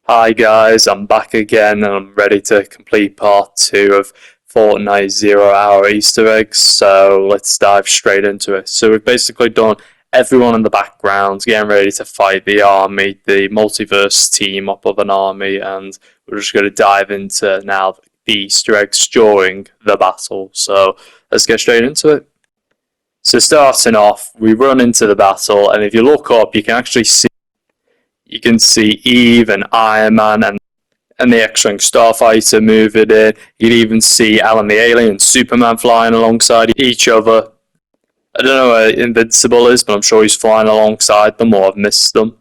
Hi guys, I'm back again and I'm ready to complete part 2 of Fortnite Zero Hour Easter eggs, so let's dive straight into it. So we've basically done everyone in the background getting ready to fight the army, the multiverse team up of an army, and we're just going to dive into now the Easter eggs during the battle. So let's get straight into it. So starting off, we run into the battle, and if you look up, you can actually see Eve and Iron Man and the X-Wing Starfighter moving in. You'd even see Alan the Alien and Superman flying alongside each other. I don't know where Invincible is, but I'm sure he's flying alongside them, or I've missed them.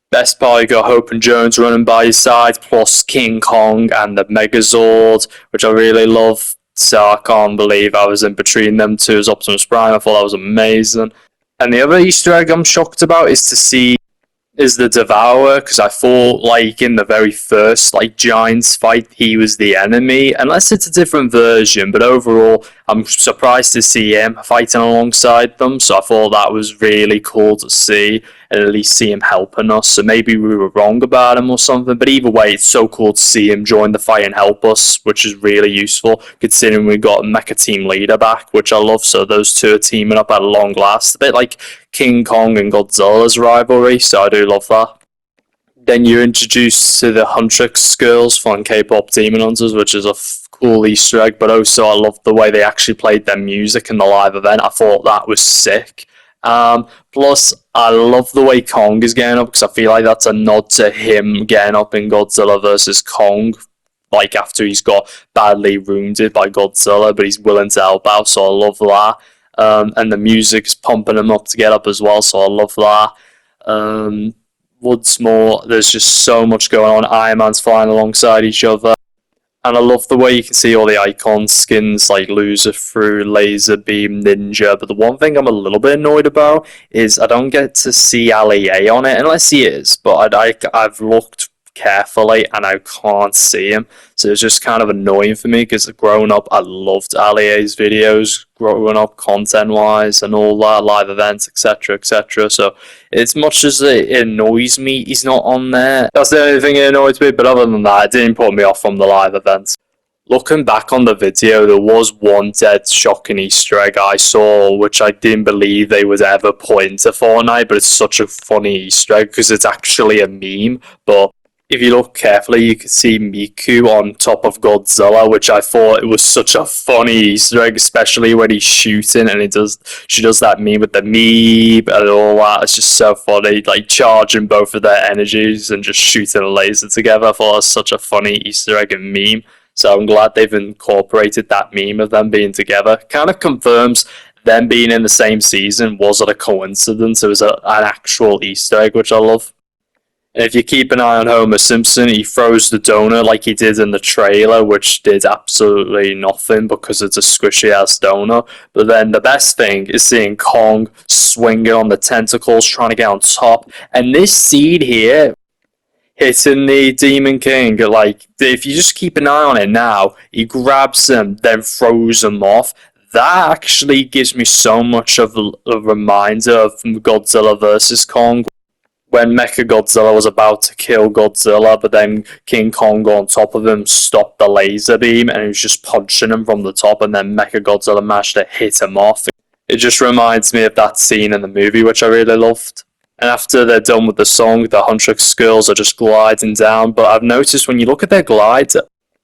Best part, you got Hope and Jones running by your side, plus King Kong and the Megazord, which I really love. So I can't believe I was in between them two as Optimus Prime. I thought that was amazing. And the other Easter egg I'm shocked about is the Devourer, because I thought, like, in the very first, Giants fight, he was the enemy, unless it's a different version, but overall, I'm surprised to see him fighting alongside them, so I thought that was really cool to see, and at least see him helping us, so maybe we were wrong about him or something, but either way, it's so cool to see him join the fight and help us, which is really useful, considering we got a Mecha Team Leader back, which I love, so those two are teaming up at long last, a bit like King Kong and Godzilla's rivalry, so I do love that. Then you're introduced to the Huntrix girls from K-pop Demon Hunters, which is a cool Easter egg, but also I love the way they actually played their music in the live event. I thought that was sick. Plus, I love the way Kong is getting up, because I feel like that's a nod to him getting up in Godzilla vs. Kong, like after he's got badly wounded by Godzilla, but he's willing to help out, so I love that. And the music's pumping him up to get up as well, so I love that. What's more, there's just so much going on. Iron Man's flying alongside each other, and I love the way you can see all the icon skins like Loser Through, Laser Beam, Ninja, but the one thing I'm a little bit annoyed about is I don't get to see Ali A on it, unless he is, but I've looked carefully and I can't see him, so it's just kind of annoying for me, because growing up I loved Ali's videos growing up, content wise and all that, live events, etc. So as much as it annoys me he's not on there, that's the only thing that annoys me, but other than that, it didn't put me off from the live events. Looking back on the video, there was one dead shocking Easter egg I saw, which I didn't believe they would ever put into Fortnite, but it's such a funny Easter egg because it's actually a meme. But if you look carefully, you can see Miku on top of Godzilla, which I thought it was such a funny Easter egg, especially when he's shooting and she does that meme with the meep and all that. It's just so funny, like charging both of their energies and just shooting a laser together. I thought it was such a funny Easter egg and meme. So I'm glad they've incorporated that meme of them being together. Kind of confirms them being in the same season wasn't a coincidence. It was an actual Easter egg, which I love. And if you keep an eye on Homer Simpson, he throws the donut like he did in the trailer, which did absolutely nothing because it's a squishy-ass donut. But then the best thing is seeing Kong swinging on the tentacles, trying to get on top. And this seed here, hitting the Demon King, like, if you just keep an eye on it now, he grabs him, then throws him off. That actually gives me so much of a reminder of Godzilla vs. Kong, when Mechagodzilla was about to kill Godzilla, but then King Kong on top of him stopped the laser beam and he was just punching him from the top, and then Mechagodzilla managed to hit him off. It just reminds me of that scene in the movie, which I really loved. And after they're done with the song, the Huntrix girls are just gliding down, but I've noticed when you look at their glider,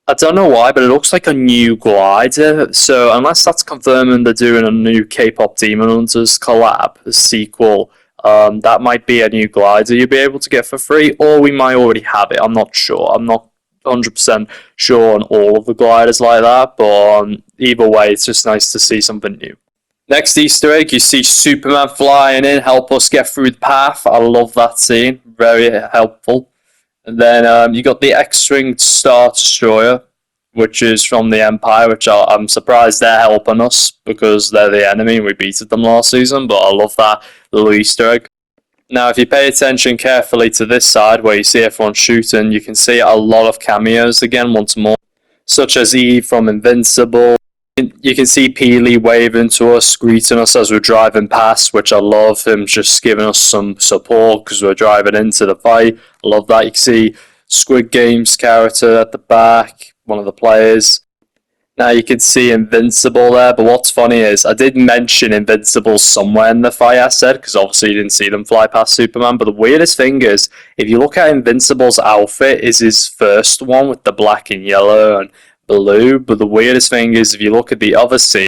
I don't know why, but it looks like a new glider, so unless that's confirming they're doing a new K-pop Demon Hunters collab, a sequel, that might be a new glider you'll be able to get for free, or we might already have it. I'm not sure. I'm not 100% sure on all of the gliders like that, but either way, it's just nice to see something new. Next Easter egg, you see Superman flying in, help us get through the path. I love that scene. Very helpful. And then you got the X-Wing Star Destroyer, which is from the Empire, which I'm surprised they're helping us because they're the enemy and we beat them last season, but I love that little Easter egg. Now, if you pay attention carefully to this side where you see everyone shooting, you can see a lot of cameos again once more, such as Eve from Invincible. You can see Peely waving to us, greeting us as we're driving past, which I love. Him just giving us some support because we're driving into the fight. I love that. You can see Squid Game's character at the back, one of the players. Now you can see Invincible there, but what's funny is I did mention Invincible somewhere in the fight, I said, because obviously you didn't see them fly past Superman, but the weirdest thing is, if you look at Invincible's outfit, is his first one with the black and yellow and blue, but the weirdest thing is, if you look at the other scene,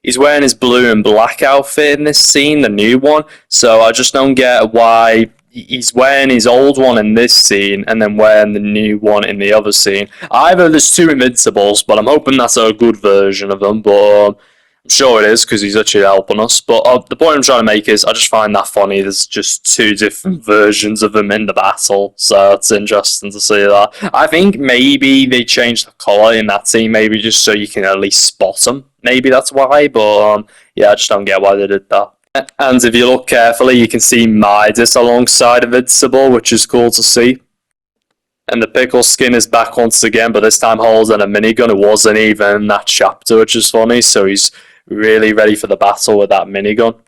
he's wearing his blue and black outfit in this scene, the new one, so I just don't get why he's wearing his old one in this scene and then wearing the new one in the other scene. Either there's two Invincibles, but I'm hoping that's a good version of them, but I'm sure it is because he's actually helping us. But the point I'm trying to make is I just find that funny. There's just two different versions of him in the battle, so it's interesting to see that. I think maybe they changed the colour in that scene, maybe just so you can at least spot him. Maybe that's why, but yeah, I just don't get why they did that. And if you look carefully, you can see Midas alongside Invincible, which is cool to see. And the Pickle skin is back once again, but this time holding a minigun. It wasn't even in that chapter, which is funny, so he's really ready for the battle with that minigun.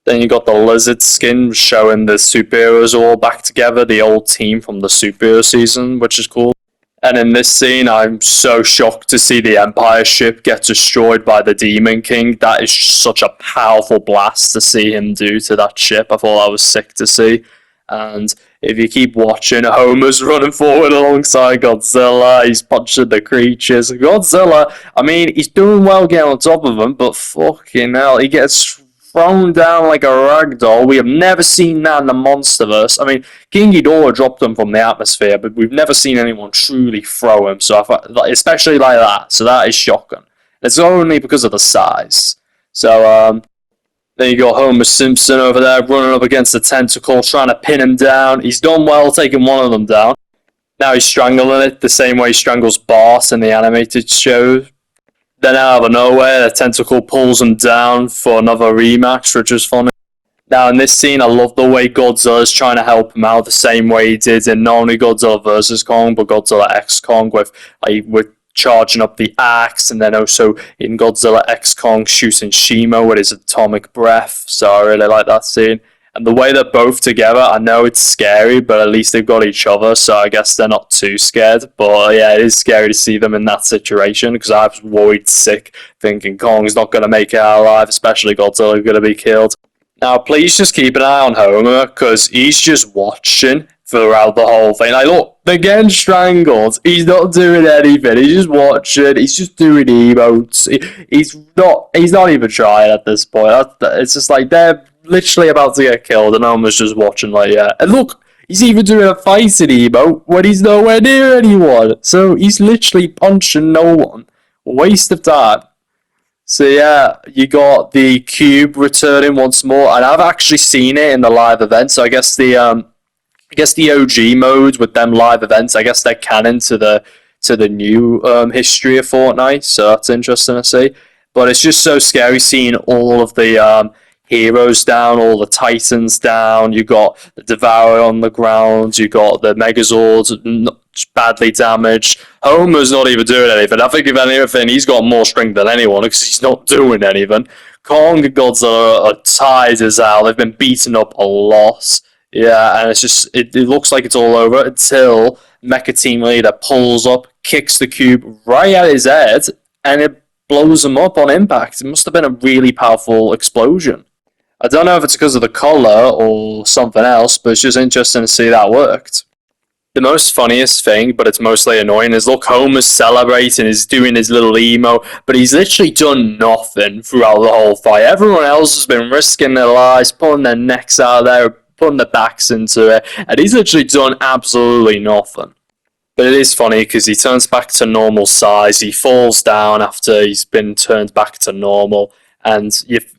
Then you got the Lizard skin showing the superheroes all back together, the old team from the superhero season, which is cool. And in this scene, I'm so shocked to see the Empire ship get destroyed by the Demon King. That is such a powerful blast to see him do to that ship. I thought that was sick to see. And if you keep watching, Homer's running forward alongside Godzilla. He's punching the creatures. Godzilla, I mean, he's doing well getting on top of them, but fucking hell, he gets thrown down like a rag doll. We have never seen that in the Monsterverse. I mean, King Ghidorah dropped him from the atmosphere, but we've never seen anyone truly throw him. So, especially like that. So that is shocking. It's only because of the size. So, then you got Homer Simpson over there running up against the tentacle, trying to pin him down. He's done well taking one of them down. Now he's strangling it the same way he strangles Bart in the animated show. Then out of nowhere, the tentacle pulls him down for another rematch, which is funny. Now in this scene, I love the way Godzilla's trying to help him out the same way he did in not only Godzilla vs. Kong, but Godzilla X Kong with charging up the axe, and then also in Godzilla X Kong shooting Shima with his atomic breath. So I really like that scene. And the way they're both together, I know it's scary, but at least they've got each other, so I guess they're not too scared. But yeah, it is scary to see them in that situation, because I was worried sick, thinking Kong's not going to make it out alive, especially Godzilla going to be killed. Now, please just keep an eye on Homer, because he's just watching throughout the whole thing. Like, look, they're getting strangled. He's not doing anything. He's just watching. He's just doing emotes. He's not even trying at this point. It's just like they're literally about to get killed, and Homer's just watching like, yeah. And look, he's even doing a fighting emote when he's nowhere near anyone. So he's literally punching no one. Waste of time. So yeah, you got the cube returning once more, and I've actually seen it in the live event. So I guess the OG mode with them live events, I guess they're canon to the new history of Fortnite. So that's interesting to see. But it's just so scary seeing all of the heroes down, all the Titans down. You got the Devourer on the ground. You got the Megazords badly damaged. Homer's not even doing anything. I think if anything, he's got more strength than anyone because he's not doing anything. Kong and Godzilla are tired as hell. They've been beaten up a lot. Yeah, and it's just it looks like it's all over until Mecha Team Leader pulls up, kicks the cube right at his head, and it blows him up on impact. It must have been a really powerful explosion. I don't know if it's because of the color or something else, but it's just interesting to see that worked. The most funniest thing, but it's mostly annoying, is look, Homer's celebrating, he's doing his little emo, but he's literally done nothing throughout the whole fight. Everyone else has been risking their lives, putting their necks out there, putting their backs into it, and he's literally done absolutely nothing. But it is funny because he turns back to normal size, he falls down after he's been turned back to normal, and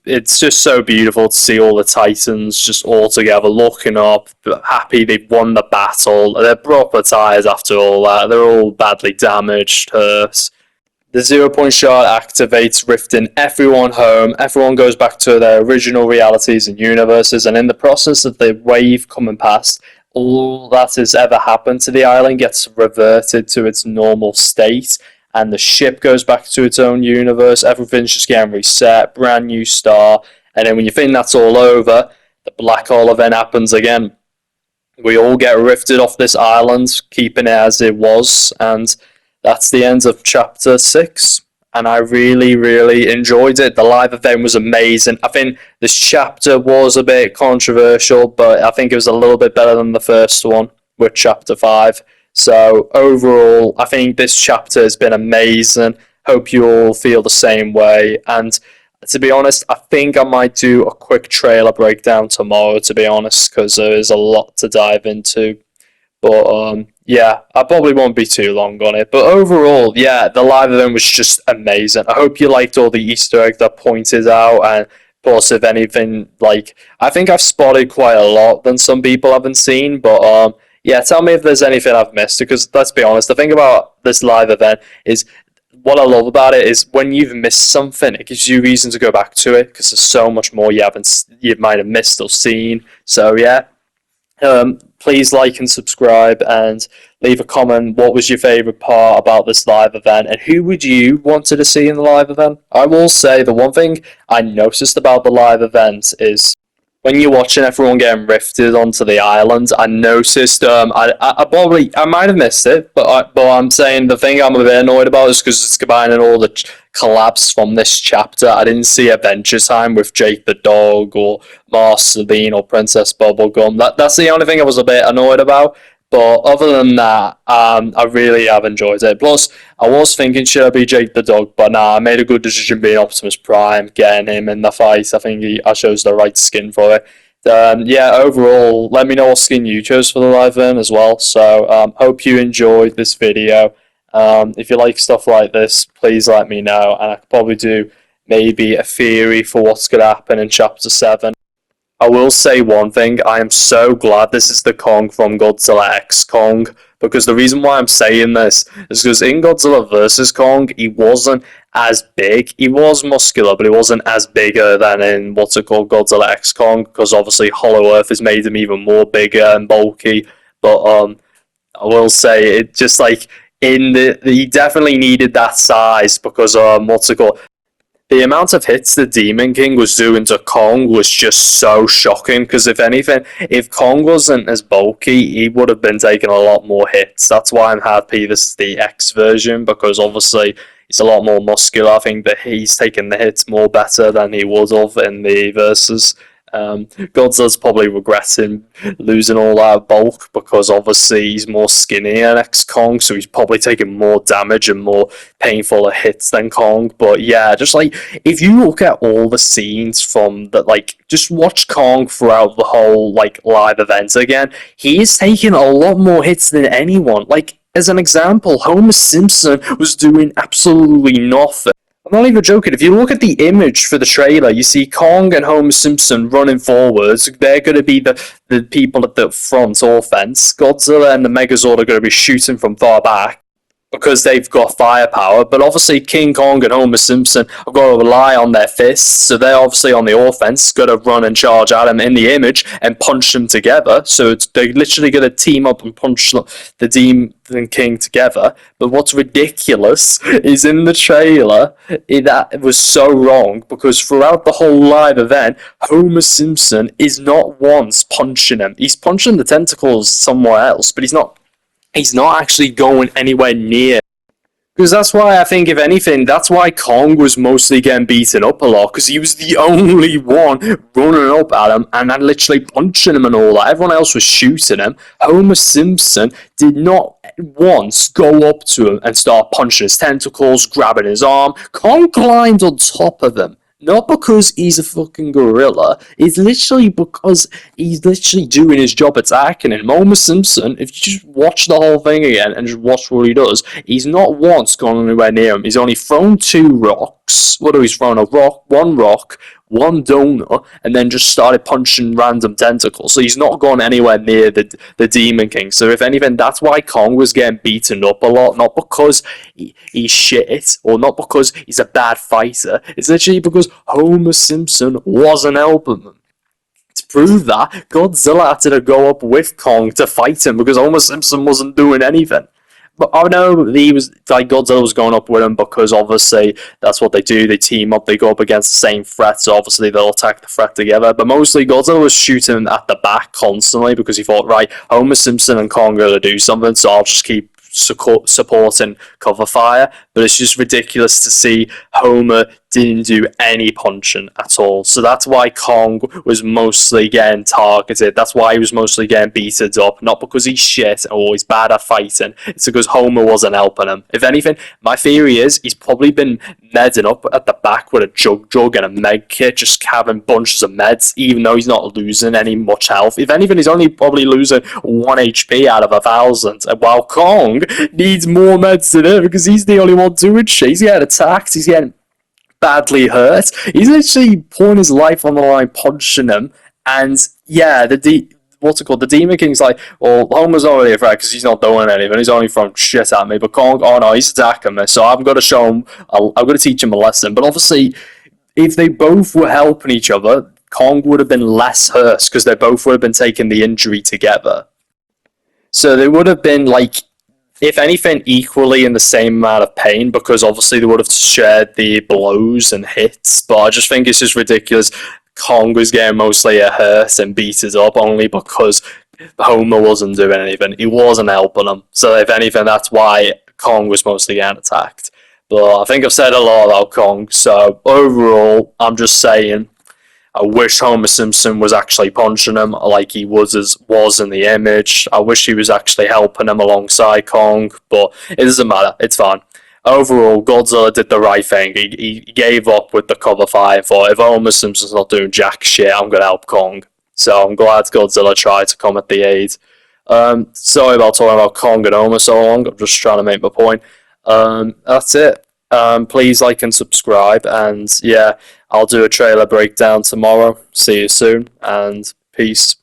it's just so beautiful to see all the Titans just all together looking up, happy they've won the battle. They're proper tired after all that. They're all badly damaged, hurt. The 0 point shard activates, rifting everyone home. Everyone goes back to their original realities and universes, and in the process of the wave coming past, all that has ever happened to the island gets reverted to its normal state, and the ship goes back to its own universe. Everything's just getting reset, brand new star, and then when you think that's all over, the black hole event happens again. We all get rifted off this island, keeping it as it was, and that's the end of chapter 6. And I really, really enjoyed it. The live event was amazing. I think this chapter was a bit controversial, but I think it was a little bit better than the first one with chapter 5. So, overall, I think this chapter has been amazing. Hope you all feel the same way. And to be honest, I think I might do a quick trailer breakdown tomorrow, to be honest, because there is a lot to dive into. But yeah, I probably won't be too long on it. But overall, yeah, the live event was just amazing. I hope you liked all the Easter eggs that pointed out, and plus, if anything, like I think I've spotted quite a lot than some people haven't seen. But yeah, tell me if there's anything I've missed. Because let's be honest, the thing about this live event is what I love about it is when you've missed something, it gives you reason to go back to it because there's so much more you might have missed or seen. So yeah, please like and subscribe and leave a comment. What was your favourite part about this live event, and who would you wanted to see in the live event? I will say the one thing I noticed about the live event is when you're watching everyone getting rifted onto the island, I noticed. I might have missed it, but I'm saying the thing I'm a bit annoyed about is because it's combining all the collabs from this chapter. I didn't see Adventure Time with Jake the dog or Master Bean or Princess Bubblegum. That's the only thing I was a bit annoyed about. But other than that, I really have enjoyed it. Plus, I was thinking, should I be Jake the dog? But nah, I made a good decision being Optimus Prime, getting him in the fight. I think I chose the right skin for it. Yeah, overall, let me know what skin you chose for the live event as well. So, hope you enjoyed this video. If you like stuff like this, please let me know. And I could probably do maybe a theory for what's going to happen in Chapter 7. I will say one thing, I am so glad this is the Kong from Godzilla X Kong, because the reason why I'm saying this is because in Godzilla vs. Kong, he wasn't as big. He was muscular, but he wasn't as bigger than in what's it called, Godzilla X Kong, because obviously Hollow Earth has made him even more bigger and bulky. But I will say it just like he definitely needed that size because what's it called? The amount of hits the Demon King was doing to Kong was just so shocking, because if anything, if Kong wasn't as bulky, he would have been taking a lot more hits. That's why I'm happy this is the X version, because obviously he's a lot more muscular. I think that he's taking the hits more better than he would have in the Versus. Godzilla's probably regretting losing all that bulk because obviously he's more skinny than X-Kong, so he's probably taking more damage and more painful hits than Kong. But yeah, just like if you look at all the scenes from that, like just watch Kong throughout the whole like live event again, he is taking a lot more hits than anyone. Like as an example, Homer Simpson was doing absolutely nothing. I'm not even joking. If you look at the image for the trailer, you see Kong and Homer Simpson running forwards. They're going to be the people at the front offense. Godzilla and the Megazord are going to be shooting from far back because they've got firepower. But obviously, King Kong and Homer Simpson have got to rely on their fists, so they're obviously on the offense, got to run and charge at him in the image and punch them together. So they're literally going to team up and punch the Demon King together. But what's ridiculous is in the trailer, that was so wrong, because throughout the whole live event, Homer Simpson is not once punching him. He's punching the tentacles somewhere else, but he's not actually going anywhere near. Because that's why I think, if anything, that's why Kong was mostly getting beaten up a lot, because he was the only one running up at him and literally punching him and all that. Everyone else was shooting him. Homer Simpson did not once go up to him and start punching his tentacles, grabbing his arm. Kong climbed on top of him. Not because he's a fucking gorilla. It's literally because he's literally doing his job attacking him. Homer Simpson, if you just watch the whole thing again and just watch what he does, he's not once gone anywhere near him. He's only thrown 2 rocks. He's thrown a rock, one donut, and then just started punching random tentacles. So he's not gone anywhere near the Demon King. So if anything, that's why Kong was getting beaten up a lot. Not because he's shit, or not because he's a bad fighter. It's literally because Homer Simpson wasn't helping them. To prove that, Godzilla had to go up with Kong to fight him because Homer Simpson wasn't doing anything. But I know he was like Godzilla was going up with him because obviously that's what they do. They team up. They go up against the same threat. So obviously they'll attack the threat together. But mostly Godzilla was shooting at the back constantly because he thought, right, Homer Simpson and Kong are gonna do something, so I'll just keep supporting cover fire. But it's just ridiculous to see Homer didn't do any punching at all. So that's why Kong was mostly getting targeted. That's why he was mostly getting beaten up. Not because he's shit or he's bad at fighting. It's because Homer wasn't helping him. If anything, my theory is he's probably been medding up at the back with a jug and a med kit, just having bunches of meds, even though he's not losing any much health. If anything, he's only probably losing 1 HP out of 1,000. While Kong needs more meds than him because he's the only one doing shit. He's getting attacked. He's getting badly hurt. He's literally pouring his life on the line, punching him. And yeah, what's it called? The Demon King's like, well, Homer's not really a threat because he's not doing anything. He's only throwing shit at me. But Kong, oh no, he's attacking me. So I'm going to show him, I'm going to teach him a lesson. But obviously, if they both were helping each other, Kong would have been less hurt because they both would have been taking the injury together. So they would have been like, if anything, equally in the same amount of pain because obviously they would have shared the blows and hits. But I just think it's just ridiculous. Kong was getting mostly hurt and beaten up only because Homer wasn't doing anything. He wasn't helping him. So if anything, that's why Kong was mostly getting attacked. But I think I've said a lot about Kong. So overall, I'm just saying, I wish Homer Simpson was actually punching him like he was in the image. I wish he was actually helping him alongside Kong, but it doesn't matter. It's fine. Overall, Godzilla did the right thing. He gave up with the cover fire and thought, if Homer Simpson's not doing jack shit, I'm going to help Kong. So I'm glad Godzilla tried to come at the aid. Sorry about talking about Kong and Homer so long. I'm just trying to make my point. That's it. Please like and subscribe, and yeah, I'll do a trailer breakdown tomorrow. See you soon, and peace.